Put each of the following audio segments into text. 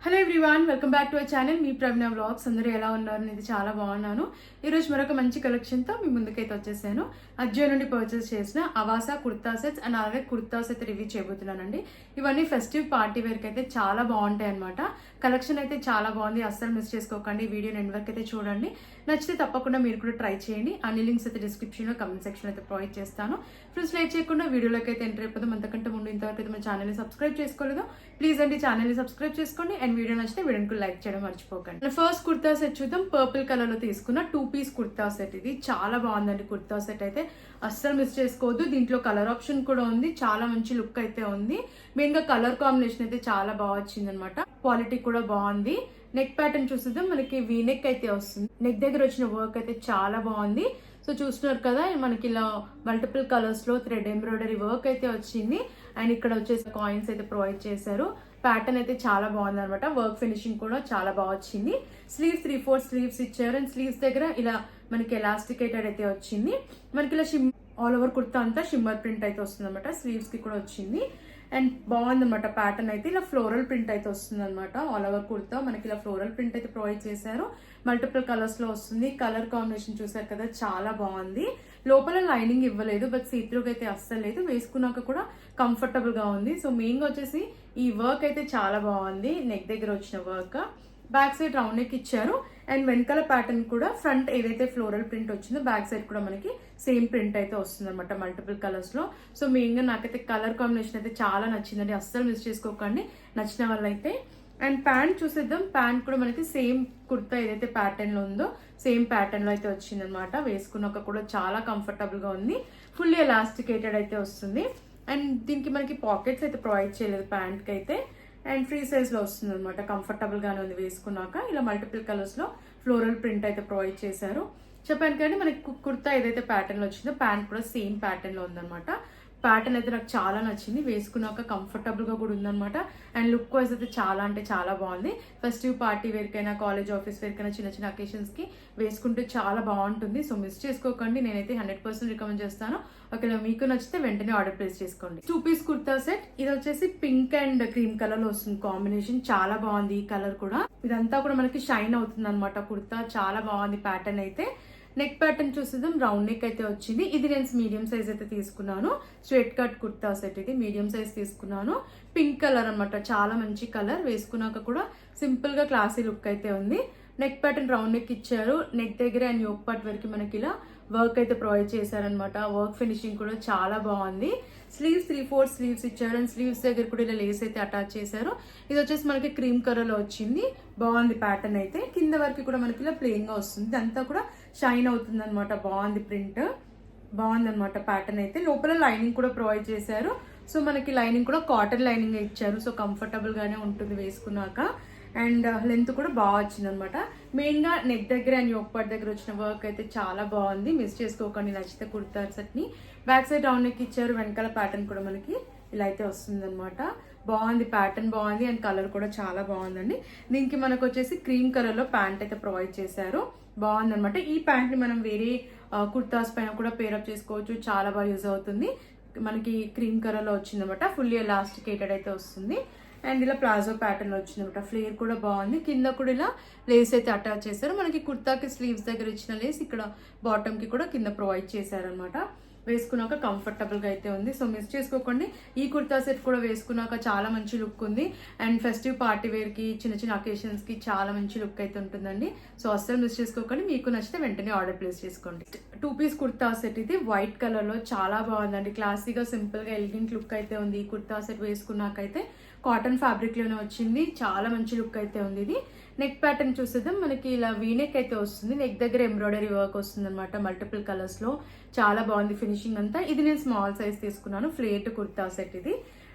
Hello everyone, welcome back to our channel. Me Praveena vlogs. అందరూ ఎలా ఉన్నారు? నేను చాలా బాగున్నాను. ఈరోజు మరొక మంచి కలెక్షన్తో మీ ముందుకైతే వచ్చేసాను. అజియో నుండి పర్చేస్ చేసిన అవాసా కుర్తా సెట్స్ అండ్ అలాగే కుర్తా సెట్ రివ్యూ చేయబోతున్నానండి. ఇవన్నీ ఫెస్టివ్ పార్టీ వేర్కి అయితే చాలా బాగుంటాయి అనమాట. కలెక్షన్ అయితే చాలా బాగుంది, అస్సలు మిస్ చేసుకోకండి. వీడియో ఎండ్ వరకు అయితే చూడండి. నచ్చితే తప్పకుండా మీరు కూడా ట్రై చేయండి. అన్ని లింక్స్ అయితే డిస్క్రిప్షన్లో కమెంట్ సెక్షన్ అయితే ప్రొవైడ్ చేస్తాను. ఫ్రెండ్స్, లేట్ చేయకుండా వీడియోలోకి అయితే ఎంటర్ అయిపోతాం. అంతకంటే ముందు ఇంతవరకు అయితే మన ఛానల్ని సబ్స్క్రైబ్ చేసుకోలేదు, ప్లీజ్ అండి ఛానల్ని సబ్స్క్రైబ్ చేసుకోండి. అండ్ వీడియో నచ్చితే వీడియోకి లైక్ చేయడం మర్చిపోకండి. ఫస్ట్ కుర్తా సెట్ చూద్దాం. పర్పుల్ కలర్ లో తీసుకున్న 2 పీస్ కుర్తా సెట్. ఇది చాలా బాగుందండి. కుర్తా సెట్ అయితే అస్సలు మిస్ చేసుకోవద్దు. దీంట్లో కలర్ ఆప్షన్ కూడా ఉంది. చాలా మంచి లుక్ అయితే ఉంది. మెయిన్ గా కలర్ కాంబినేషన్ అయితే చాలా బాగా వచ్చింది అనమాట. క్వాలిటీ కూడా బాగుంది. నెక్ ప్యాటర్న్ చూసిద్దాం. మనకి వీ నెక్ అయితే వస్తుంది. నెక్ దగ్గర వచ్చిన వర్క్ అయితే చాలా బాగుంది. సో చూస్తున్నారు కదా, మనకి ఇలా మల్టిపుల్ కలర్స్ లో థ్రెడ్ ఎంబ్రాయిడరీ వర్క్ అయితే వచ్చింది. అండ్ ఇక్కడ వచ్చేసి కాయిన్స్ అయితే ప్రొవైడ్ చేశారు. ప్యాటర్న్ అయితే చాలా బాగుంది అనమాట. వర్క్ ఫినిషింగ్ కూడా చాలా బాగా వచ్చింది. స్లీవ్స్ 3/4 స్లీవ్స్ ఇచ్చారు. అండ్ స్లీవ్స్ దగ్గర ఇలా మనకి ఎలాస్టికేటెడ్ అయితే వచ్చింది. మనకి ఇలా ఆల్ ఓవర్ కుర్తా అంతా షిమ్మర్ ప్రింట్ అయితే వస్తుంది అనమాట. స్లీవ్స్ కి కూడా వచ్చింది. అండ్ బాగుంది అనమాట. ప్యాటర్న్ అయితే ఇలా ఫ్లోరల్ ప్రింట్ అయితే వస్తుంది అనమాట. ఆల్ ఓవర్ కుర్తా మనకి ఇలా ఫ్లోరల్ ప్రింట్ అయితే ప్రొవైడ్ చేశారు. మల్టిపుల్ కలర్స్ లో వస్తుంది. కలర్ కాంబినేషన్ చూసారు కదా, చాలా బాగుంది. లోపల లైనింగ్ ఇవ్వలేదు, బట్ సీత్రూగా అయితే అస్సలు లేదు. వేసుకున్నాక కూడా కంఫర్టబుల్ గా ఉంది. సో మెయిన్ గా వచ్చేసి ఈ వర్క్ అయితే చాలా బాగుంది. నెక్ దగ్గర వచ్చిన work, back side round neck ఇచ్చారు. అండ్ వెనకాల ప్యాటర్న్ కూడా ఫ్రంట్ ఏదైతే ఫ్లోరల్ ప్రింట్ వచ్చిందో బ్యాక్ సైడ్ కూడా మనకి సేమ్ ప్రింట్ అయితే వస్తుంది అనమాట, మల్టిపుల్ కలర్స్ లో. సో మెయిన్ గా నాకైతే కలర్ కాంబినేషన్ అయితే చాలా నచ్చిందండి. అస్సలు మిస్ చేసుకోకండి నచ్చిన వాళ్ళైతే. అండ్ ప్యాంట్ చూసేద్దాం. ప్యాంట్ కూడా మనకి సేమ్ కుర్తా ఏదైతే ప్యాటర్న్ లో ఉందో సేమ్ ప్యాటర్న్ లో అయితే వచ్చింది అనమాట. వేసుకున్నాక కూడా చాలా కంఫర్టబుల్ గా ఉంది. ఫుల్లీ ఎలాస్టికేటెడ్ అయితే వస్తుంది. అండ్ దీనికి మనకి పాకెట్స్ అయితే ప్రొవైడ్ చేయలేదు ప్యాంట్ కి అయితే. అండ్ ఫ్రీ సైజ్ లో వస్తుంది అనమాట. కంఫర్టబుల్ గానే ఉంది వేసుకున్నాక. ఇలా మల్టిపుల్ కలర్స్ లో ఫ్లోరల్ ప్రింట్ అయితే ప్రొవైడ్ చేశారు. చెప్పాను కానీ మనకి కుర్తా ఏదైతే ప్యాటర్న్ లో వచ్చిందో ప్యాంట్ కూడా సేమ్ ప్యాటర్న్ లో ఉందన్నమాట. ప్యాటర్న్ అయితే నాకు చాలా నచ్చింది. వేసుకున్నాక కంఫర్టబుల్ గా కూడా ఉందన్నమాట. అండ్ లుక్ వైజ్ అయితే చాలా అంటే చాలా బాగుంది. ఫెస్టివ్ పార్టీ వేర్కైనా, కాలేజ్ ఆఫీస్ వేర్కైనా, చిన్న చిన్న అకేషన్స్ కి వేసుకుంటే చాలా బాగుంటుంది. సో మిస్ చేసుకోకండి. నేనైతే 100% రికమెండ్ చేస్తాను. ఒకవేళ మీకు నచ్చితే వెంటనే ఆర్డర్ ప్లేస్ చేసుకోండి. 2 పీస్ కుర్తా సెట్. ఇది వచ్చేసి పింక్ అండ్ క్రీమ్ కలర్ లో వస్తుంది కాంబినేషన్. చాలా బాగుంది ఈ కలర్ కూడా. ఇదంతా కూడా మనకి షైన్ అవుతుంది అనమాట. కుర్తా చాలా బాగుంది. ప్యాటర్న్ అయితే నెక్ ప్యాటర్న్ చూసేద్దాం. రౌండ్ నెక్ అయితే వచ్చింది. ఇది నేను మీడియం సైజ్ అయితే తీసుకున్నాను. Straight cut kurta set. ఇది మీడియం సైజ్ తీసుకున్నాను. పింక్ కలర్ అనమాట. చాలా మంచి కలర్. వేసుకున్నాక కూడా సింపుల్ గా క్లాసీ లుక్ అయితే ఉంది. నెక్ ప్యాటర్న్ రౌండ్ నెక్ ఇచ్చారు. నెక్ దగ్గర అండ్ యోక్ పార్ట్ వరకు మనకి ఇలా వర్క్ అయితే ప్రొవైడ్ చేశారనమాట. వర్క్ ఫినిషింగ్ కూడా చాలా బాగుంది. స్లీవ్స్ 3/4 స్లీవ్స్ ఇచ్చారు. అండ్ స్లీవ్స్ దగ్గర కూడా ఇలా లేస్ అయితే అటాచ్ చేశారు. ఇది వచ్చేసి మనకి క్రీమ్ కలర్ లో వచ్చింది. బాగుంది ప్యాటర్న్ అయితే. కింద వరకు కూడా మనకి ఇలా ప్లెయిన్ గా వస్తుంది. ఇదంతా కూడా షైన్ అవుతుంది అనమాట. బాగుంది ప్రింట్. బాగుంది అనమాట ప్యాటర్న్ అయితే. లోపల లైనింగ్ కూడా ప్రొవైడ్ చేశారు. సో మనకి లైనింగ్ కూడా కాటన్ లైనింగ్ ఇచ్చారు. సో కంఫర్టబుల్ గానే ఉంటుంది వేసుకున్నాక. అండ్ లెంత్ కూడా బాగా వచ్చింది అనమాట. మెయిన్ గా నెక్ దగ్గర అండ్ యోక్ పార్ట్ దగ్గర వచ్చిన వర్క్ అయితే చాలా బాగుంది. మిస్ చేసుకోకండి నచ్చితే కుర్తా సెట్ ని. బ్యాక్ సైడ్ రౌండ్ నెక్ ఇచ్చారు. వెనకాల ప్యాటర్న్ కూడా మనకి ఇలా అయితే వస్తుంది అనమాట. బాగుంది ప్యాటర్న్, బాగుంది. అండ్ కలర్ కూడా చాలా బాగుందండి. దీనికి మనకు వచ్చేసి క్రీమ్ కలర్ లో ప్యాంట్ అయితే ప్రొవైడ్ చేశారు. బాగుంది అనమాట. ఈ ప్యాంట్ ని మనం వేరే కుర్తాస్ పైన కూడా పేరప్ చేసుకోవచ్చు. చాలా బాగా యూజ్ అవుతుంది. మనకి క్రీమ్ కలర్ లో వచ్చింది అనమాట. ఫుల్లీ ఎలాస్టికేటెడ్ అయితే వస్తుంది. అండ్ ఇలా ప్లాజో ప్యాటర్న్ వచ్చింది అనమాట. ఫ్లేర్ కూడా బాగుంది. కింద కూడా ఇలా లేస్ అయితే అటాచ్ చేశారు. మనకి కుర్తాకి స్లీవ్స్ దగ్గర ఇచ్చిన లేస్ ఇక్కడ బాటమ్ కి కూడా కింద ప్రొవైడ్ చేశారనమాట. వేసుకున్నాక కంఫర్టబుల్ గా అయితే ఉంది. సో మిస్ చేసుకోకండి. ఈ కుర్తా సెట్ కూడా వేసుకున్నాక చాలా మంచి లుక్ ఉంది. అండ్ ఫెస్టివ్ పార్టీ వేర్ కి, చిన్న చిన్న అకేషన్స్ కి చాలా మంచి లుక్ అయితే ఉంటుందండి. సో అస్సలు మిస్ చేసుకోకండి. మీకు నచ్చితే వెంటనే ఆర్డర్ ప్లేస్ చేసుకోండి. 2 పీస్ కుర్తా సెట్. ఇది వైట్ కలర్ లో చాలా బాగుందండి. క్లాసీగా, సింపుల్ గా, ఎలిగెంట్ లుక్ అయితే ఉంది. ఈ కుర్తా సెట్ వేసుకున్నాకైతే కాటన్ ఫ్యాబ్రిక్ లోనే వచ్చింది. చాలా మంచి లుక్ అయితే ఉంది. ఇది నెక్ ప్యాటర్న్ చూసేద్దాం. మనకి ఇలా వీనెక్ అయితే వస్తుంది. నెక్ దగ్గర ఎంబ్రాయిడరీ వర్క్ వస్తుంది అనమాట. మల్టిపుల్ కలర్స్ లో చాలా బాగుంది ఫినిషింగ్ అంతా. ఇది నేను స్మాల్ సైజ్ తీసుకున్నాను. ఫ్లేట్ కుర్తా సెట్ ఇది.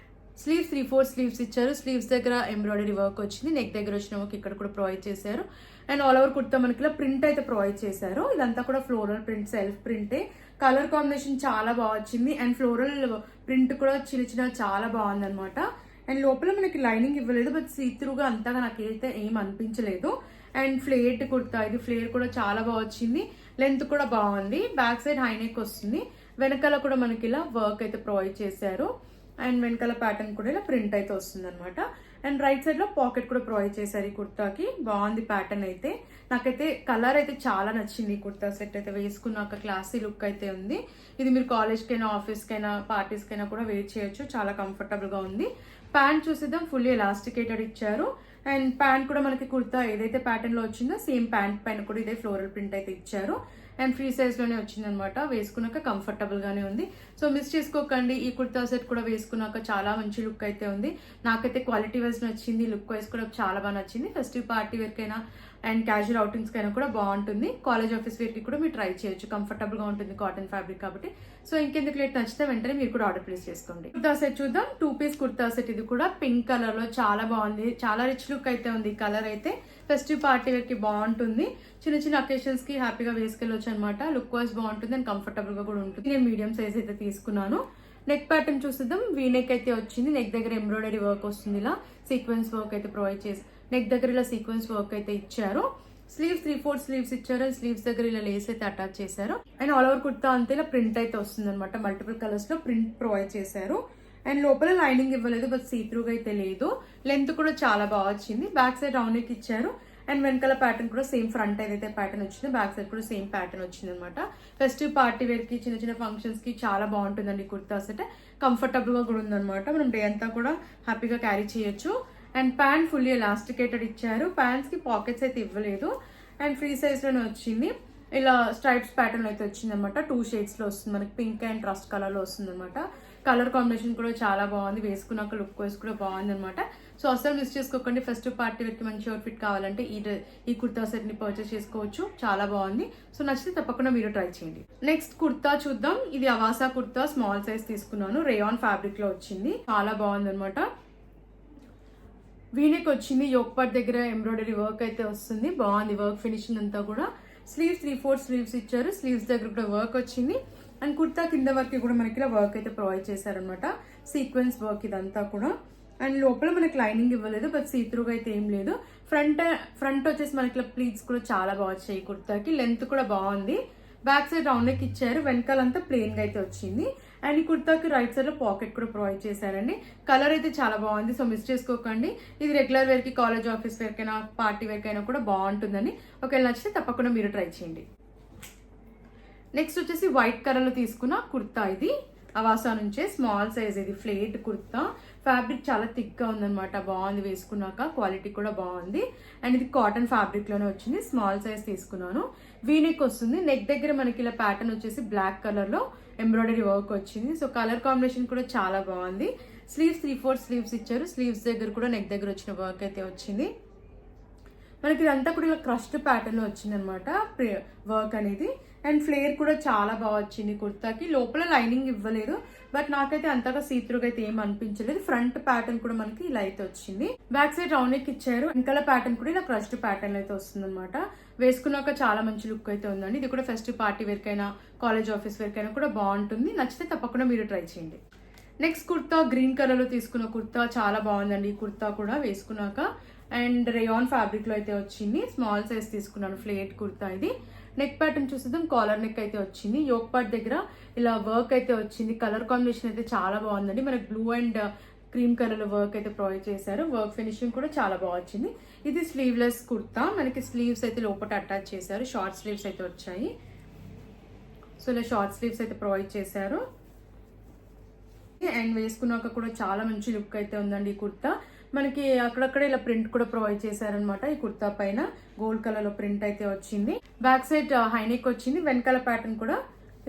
స్లీవ్స్ 3/4 స్లీవ్స్ ఇచ్చారు. స్లీవ్స్ దగ్గర ఎంబ్రాయిడరీ వర్క్ వచ్చింది. నెక్ దగ్గర వచ్చిన వర్క్ ఇక్కడ కూడా ప్రొవైడ్ చేశారు. అండ్ ఆల్ ఓవర్ కుర్తా మనకి ఇలా ప్రింట్ అయితే ప్రొవైడ్ చేశారు. ఇదంతా కూడా ఫ్లోరల్ ప్రింట్, సెల్ఫ్ ప్రింటే. కలర్ కాంబినేషన్ చాలా బాగా వచ్చింది. అండ్ ఫ్లోరల్ ప్రింట్ కూడా చిన్న చిన్న చాలా బాగుంది అనమాట. అండ్ లోపల మనకి లైనింగ్ ఇవ్వలేదు, బట్ సీత్రూగా అంతగా నాకైతే ఏం అనిపించలేదు. అండ్ ఫ్లేట్ కుర్తా. ఇది ఫ్లేర్ కూడా చాలా బాగా వచ్చింది. లెంత్ కూడా బాగుంది. బ్యాక్ సైడ్ హై నెక్ వస్తుంది. వెనకాల కూడా మనకి ఇలా వర్క్ అయితే ప్రొవైడ్ చేశారు. అండ్ వెనకాల ప్యాటర్న్ కూడా ఇలా ప్రింట్ అయితే వస్తుంది అనమాట. అండ్ రైట్ సైడ్ లో పాకెట్ కూడా ప్రొవైడ్ చేశారు ఈ కుర్తాకి. బాగుంది ప్యాటర్న్ అయితే. నాకైతే కలర్ అయితే చాలా నచ్చింది. ఈ కుర్తా సెట్ అయితే వేసుకున్నాక క్లాసీ లుక్ అయితే ఉంది. ఇది మీరు కాలేజ్కైనా ఆఫీస్కైనా పార్టీస్కైనా కూడా వేర్ చేయొచ్చు. చాలా కంఫర్టబుల్ గా ఉంది. ప్యాంట్ చూసేద్దాం. ఫుల్లీ ఎలాస్టికేటెడ్ ఇచ్చారు. అండ్ ప్యాంట్ కూడా మనకి కుర్తా ఏదైతే ప్యాటర్న్ లో వచ్చిందో సేమ్ ప్యాంట్ పైన కూడా ఇదే ఫ్లోరల్ ప్రింట్ అయితే ఇచ్చారు. అండ్ ఫ్రీ సైజ్ లోనే వచ్చింది అనమాట. వేసుకున్నాక కంఫర్టబుల్ గానే ఉంది. సో మిస్ చేసుకోకండి. ఈ కుర్తా సెట్ కూడా వేసుకున్నాక చాలా మంచి లుక్ అయితే ఉంది. నాకైతే క్వాలిటీ వైజ్ నచ్చింది. లుక్ వైజ్ కూడా చాలా బాగా నచ్చింది. ఫెస్టివ్ పార్టీ వేర్ కైనా అండ్ క్యాజువల్ అవుటింగ్స్ కైనా కూడా బాగుంటుంది. కాలేజ్ ఆఫీస్ వేర్ కి కూడా మీరు ట్రై చేయొచ్చు. కంఫర్టబుల్ గా ఉంటుంది కాటన్ ఫ్యాబ్రిక్ కాబట్టి. సో ఇంకెందుకు లేట్, నచ్చితే వెంటనే మీరు కూడా ఆర్డర్ ప్లేస్ చేసుకోండి. కుర్తా సెట్ చూద్దాం. 2 పీస్ కుర్తా సెట్. ఇది కూడా పింక్ కలర్ లో చాలా బాగుంది. చాలా రిచ్ లుక్ అయితే ఉంది. ఈ కలర్ అయితే ఫెస్టివ్ పార్టీ వేర్ కి బాగుంటుంది. చిన్న చిన్న అకేషన్స్ కి హ్యాపీగా వేసుకెళ్ళొచ్చు అనమాట. లుక్ వైజ్ బాగుంటుంది అండ్ కంఫర్టబుల్ గా కూడా ఉంటుంది. నేను మీడియం సైజ్ అయితే తీసుకున్నాను. నెక్ ప్యాటర్న్ చూసేద్దాం. వీ నెక్ అయితే వచ్చింది. నెక్ దగ్గర ఎంబ్రాయిడరీ వర్క్ వస్తుంది. ఇలా సీక్వెన్స్ వర్క్ అయితే ప్రొవైడ్ చేసి నెక్ దగ్గర ఇలా సీక్వెన్స్ వర్క్ అయితే ఇచ్చారు. స్లీవ్స్ 3/4 స్లీవ్స్ ఇచ్చారు. స్లీవ్స్ దగ్గర ఇలా లేస్ అయితే అటాచ్ చేశారు. అండ్ ఆల్ ఓవర్ కుర్తా అంతే ఇలా ప్రింట్ అయితే వస్తుంది అనమాట. మల్టిపుల్ కలర్స్ లో ప్రింట్ ప్రొవైడ్ చేశారు. అండ్ లోపల లైనింగ్ ఇవ్వలేదు, బట్ సీ త్రూగా అయితే లేదు. లెంత్ కూడా చాలా బాగా వచ్చింది. బ్యాక్ సైడ్ రౌండ్ నెక్ ఇచ్చారు. అండ్ వెనకాల ప్యాటర్న్ కూడా సేమ్, ఫ్రంట్ ఏదైతే ప్యాటర్న్ వచ్చిందో బ్యాక్ సైడ్ కూడా సేమ్ ప్యాటర్న్ వచ్చింది అనమాట. ఫెస్టివ్ పార్టీ వేర్ కి, చిన్న చిన్న ఫంక్షన్స్ కి చాలా బాగుంటుందండి కుర్తా సెట్. కంఫర్టబుల్ గా కూడా ఉందన్నమాట. మనం డే అంతా కూడా హ్యాపీగా క్యారీ చేయొచ్చు. అండ్ ప్యాంట్ ఫుల్లీ ఎలాస్టికేటెడ్ ఇచ్చారు. ప్యాంట్స్ కి పాకెట్స్ అయితే ఇవ్వలేదు. అండ్ ఫ్రీ సైజ్ లోనే వచ్చింది. ఇలా స్ట్రైప్స్ ప్యాటర్న్ అయితే వచ్చింది అనమాట. 2 షేడ్స్ లో వస్తుంది మనకి. పింక్ అండ్ ట్రస్ట్ కలర్ లో వస్తుంది అనమాట. కలర్ కాంబినేషన్ కూడా చాలా బాగుంది. వేసుకున్నాక లుక్ వైజ్ కూడా బాగుంది అనమాట. సో అసలు మిస్ చేసుకోకండి. ఫెస్టివ్ పార్టీ వేర్ కి మంచి అవుట్ఫిట్ కావాలంటే ఈ కుర్తా సెట్ ని పర్చేస్ చేసుకోవచ్చు. చాలా బాగుంది. సో నచ్చితే తప్పకుండా మీరు ట్రై చేయండి. నెక్స్ట్ కుర్తా చూద్దాం. ఇది అవాసా కుర్తా స్మాల్ సైజ్ తీసుకున్నాను. రేయాన్ ఫ్యాబ్రిక్ లో వచ్చింది. చాలా బాగుంది అనమాట. వీనెక్ వచ్చింది. యోక్ పార్ట్ దగ్గర ఎంబ్రాయిడరీ వర్క్ అయితే వస్తుంది. బాగుంది వర్క్ ఫినిషింగ్ అంతా కూడా. స్లీవ్స్ 3/4 స్లీవ్స్ ఇచ్చారు. స్లీవ్స్ దగ్గర కూడా వర్క్ వచ్చింది. అండ్ కుర్తా కింద వరకు కూడా మనకి ఇలా వర్క్ అయితే ప్రొవైడ్ చేశారనమాట. సీక్వెన్స్ వర్క్ ఇదంతా కూడా. అండ్ లోపల మనకి లైనింగ్ ఇవ్వలేదు, బట్ సీ త్రూగా అయితే ఏం లేదు. ఫ్రంట్ వచ్చేసి మనకి ఇలా ప్లీట్స్ కూడా చాలా బాగా వచ్చాయి. కుర్తాకి లెంత్ కూడా బాగుంది. బ్యాక్ సైడ్ రౌండ్ నెక్ ఇచ్చారు. వెనకాలంతా ప్లెయిన్ గా అయితే వచ్చింది. అండ్ ఈ కుర్తాకి రైట్ సైడ్ లో పాకెట్ కూడా ప్రొవైడ్ చేశారండి. కలర్ అయితే చాలా బాగుంది. సో మిస్ చేసుకోకండి. ఇది రెగ్యులర్ వేర్ కి, కాలేజ్ ఆఫీస్ వేర్ కైనా, పార్టీ వేర్ కైనా కూడా బాగుంటుందని. ఒకవేళ నచ్చితే తప్పకుండా మీరు ట్రై చేయండి. నెక్స్ట్ వచ్చేసి వైట్ కలర్ లో తీసుకున్న కుర్తా. ఇది అవాసా నుంచే స్మాల్ సైజ్. ఇది ఫ్లేట్ కుర్తా. ఫ్యాబ్రిక్ చాలా థిక్ గా ఉందన్నమాట. బాగుంది వేసుకున్నాక. క్వాలిటీ కూడా బాగుంది. అండ్ ఇది కాటన్ ఫ్యాబ్రిక్ లోనే వచ్చింది. స్మాల్ సైజ్ తీసుకున్నాను. వీనెక్ వస్తుంది. నెక్ దగ్గర మనకి ఇలా ప్యాటర్న్ వచ్చేసి బ్లాక్ కలర్ లో ఎంబ్రాయిడరీ వర్క్ వచ్చింది. సో కలర్ కాంబినేషన్ కూడా చాలా బాగుంది. స్లీవ్స్ 3/4 స్లీవ్స్ ఇచ్చారు. స్లీవ్స్ దగ్గర కూడా నెక్ దగ్గర వచ్చిన వర్క్ అయితే వచ్చింది. మనకి ఇదంతా కూడా ఇలా క్రస్ట్ ప్యాటర్న్ లో వచ్చింది అనమాట వర్క్ అనేది. అండ్ ఫ్లేర్ కూడా చాలా బాగా వచ్చింది కుర్తాకి. లోపల లైనింగ్ ఇవ్వలేదు, బట్ నాకైతే అంతగా సీత్రుగా అయితే ఏం అనిపించలేదు. ఫ్రంట్ ప్యాటర్న్ కూడా మనకి ఇలా అయితే వచ్చింది. బ్యాక్ సైడ్ రౌండ్ నెక్ ఇచ్చారు. వెనకాల ప్యాటర్న్ కూడా ఇలా క్రస్ట్ ప్యాటర్న్ అయితే వస్తుంది అనమాట. వేసుకున్నాక చాలా మంచి లుక్ అయితే ఉందండి. ఇది కూడా ఫెస్టివ్ పార్టీ వేర్ కైనా, కాలేజ్ ఆఫీస్ వేర్ కైనా కూడా బాగుంటుంది. నచ్చితే తప్పకుండా మీరు ట్రై చేయండి. నెక్స్ట్ కుర్తా గ్రీన్ కలర్ లో తీసుకున్న కుర్తా చాలా బాగుందండి. ఈ కుర్తా కూడా వేసుకున్నాక. అండ్ రేయాన్ ఫ్యాబ్రిక్ లో అయితే వచ్చింది. స్మాల్ సైజ్ తీసుకున్నాను. ఫ్లేట్ కుర్తా ఇది. నెక్ ప్యాటర్న్ చూసేద్దాం. కాలర్ నెక్ అయితే వచ్చింది. యోక్ పార్ట్ దగ్గర ఇలా వర్క్ అయితే వచ్చింది. కలర్ కాంబినేషన్ అయితే చాలా బాగుందండి. మనకి బ్లూ అండ్ క్రీమ్ కలర్ లో వర్క్ అయితే ప్రొవైడ్ చేశారు. వర్క్ ఫినిషింగ్ కూడా చాలా బాగా వచ్చింది. ఇది స్లీవ్లెస్ కుర్తా. మనకి స్లీవ్స్ అయితే లోపల అటాచ్ చేశారు. షార్ట్ స్లీవ్స్ అయితే వచ్చాయి. సో ఇలా షార్ట్ స్లీవ్స్ అయితే ప్రొవైడ్ చేశారు. అండ్ వేసుకున్నాక కూడా చాలా మంచి లుక్ అయితే ఉందండి ఈ కుర్తా. మనకి అక్కడక్కడ ఇలా ప్రింట్ కూడా ప్రొవైడ్ చేశారనమాట. ఈ కుర్తా పైన గోల్డ్ కలర్ లో ప్రింట్ అయితే వచ్చింది. బ్యాక్ సైడ్ హైనెక్ వచ్చింది. వెనకాల ప్యాటర్న్ కూడా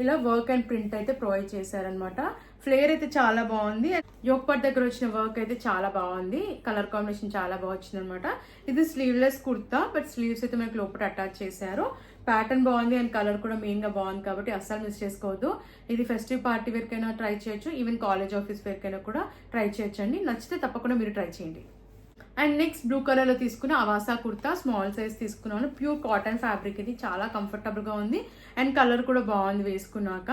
ఇలా వర్క్ అండ్ ప్రింట్ అయితే ప్రొవైడ్ చేశారనమాట. ఫ్లేర్ అయితే చాలా బాగుంది. యోక్ పార్ట్ దగ్గర వచ్చిన వర్క్ అయితే చాలా బాగుంది. కలర్ కాంబినేషన్ చాలా బాగా వచ్చింది అనమాట. ఇది స్లీవ్లెస్ కుర్తా, బట్ స్లీవ్స్ అయితే మనకి లోపల అటాచ్ చేశారు. ప్యాటర్న్ బాగుంది అండ్ కలర్ కూడా మెయిన్ గా బాగుంది కాబట్టి అస్సలు మిస్ చేసుకోవద్దు. ఇది ఫెస్టివ్ పార్టీ వేర్ కైనా ట్రై చేయొచ్చు. ఈవెన్ కాలేజ్ ఆఫీస్ వేర్ కైనా కూడా ట్రై చేయొచ్చు అండి. నచ్చితే తప్పకుండా మీరు ట్రై చేయండి. అండ్ నెక్స్ట్ బ్లూ కలర్ లో తీసుకున్న అవాసా కుర్తా స్మాల్ సైజ్ తీసుకున్నాను. Pure cotton fabric. ఇది చాలా కంఫర్టబుల్ గా ఉంది అండ్ కలర్ కూడా బాగుంది వేసుకున్నాక.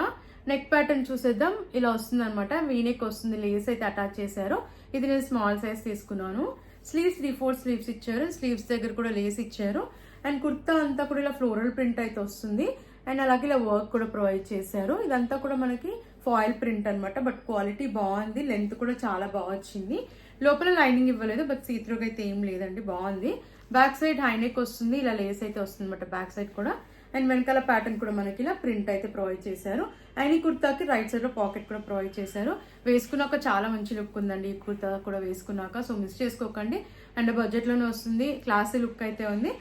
నెక్ ప్యాటర్న్ చూసేద్దాం. ఇలా వస్తుంది అనమాట. వీనెక్ వస్తుంది. లేస్ అయితే అటాచ్ చేశారు. ఇది నేను స్మాల్ సైజ్ తీసుకున్నాను. స్లీవ్స్ 3/4 స్లీవ్స్ ఇచ్చారు. స్లీవ్స్ దగ్గర కూడా లేస్ ఇచ్చారు. అండ్ కుర్తా అంతా కూడా ఇలా ఫ్లోరల్ ప్రింట్ అయితే వస్తుంది. అండ్ అలాగే ఇలా వర్క్ కూడా ప్రొవైడ్ చేశారు. ఇదంతా కూడా మనకి ఫాయిల్ ప్రింట్ అనమాట. బట్ క్వాలిటీ బాగుంది. లెంత్ కూడా చాలా బాగా వచ్చింది. లోపల లైనింగ్ ఇవ్వలేదు, బట్ సీత్రూగా అయితే ఏం లేదండి, బాగుంది. బ్యాక్ సైడ్ హైనెక్ వస్తుంది, ఇలా లేస్ అయితే వస్తుంది అనమాట బ్యాక్ సైడ్ కూడా. అండ్ వెనకాల ప్యాటర్న్ కూడా మనకి ఇలా ప్రింట్ అయితే ప్రొవైడ్ చేశారు. అండ్ ఈ కుర్తాకి రైట్ సైడ్ లో పాకెట్ కూడా ప్రొవైడ్ చేశారు. వేసుకున్నాక చాలా మంచి లుక్ ఉందండి ఈ కుర్తా కూడా వేసుకున్నాక, సో మిస్ చేసుకోకండి. అండ్ బడ్జెట్ లోనే వస్తుంది, క్లాసీ లుక్ అయితే ఉంది.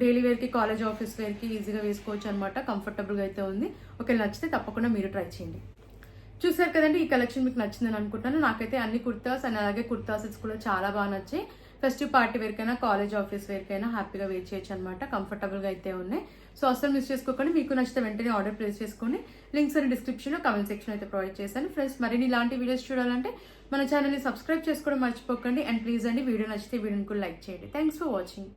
డైలీ వేర్ కి, కాలేజ్ ఆఫీస్ వేర్ కి ఈజీగా వేసుకోవచ్చు అనమాట, కంఫర్టబుల్ గా అయితే ఉంది. ఒకవేళ నచ్చితే తప్పకుండా మీరు ట్రై చేయండి. చూసారు కదండి, ఈ కలెక్షన్ మీకు నచ్చిందని అనుకుంటున్నాను. నాకైతే అన్ని కుర్తాస్ అండ్ అలాగే కుర్తా సెట్స్ కూడా చాలా బాగా నచ్చాయి. ఫెస్టివ్ పార్టీ వేర్ కైనా, కాలేజ్ ఆఫీస్ వేర్ కైనా హ్యాపీగా వేర్ చేయొచ్చు అనమాట, కంఫర్టబుల్ గా అయితే ఉన్నాయి. సో అసలు మిస్ చేసుకోకండి. మీకు నచ్చితే వెంటనే ఆర్డర్ ప్లేస్ చేసుకోండి. లింక్స్ అని డిస్క్రిప్షన్ లో, కమెంట్ సెక్షన్ అయితే ప్రొవైడ్ చేశాను. ఫ్రెండ్స్, మరిన్ని ఇలాంటి వీడియోస్ చూడాలంటే మన ఛానల్ని సబ్స్క్రైబ్ చేసుకోవడం మర్చిపోకండి. అండ్ ప్లీజ్ అండి, వీడియో నచ్చితే వీడియోని కూడా లైక్ చేయండి. Thanks for watching.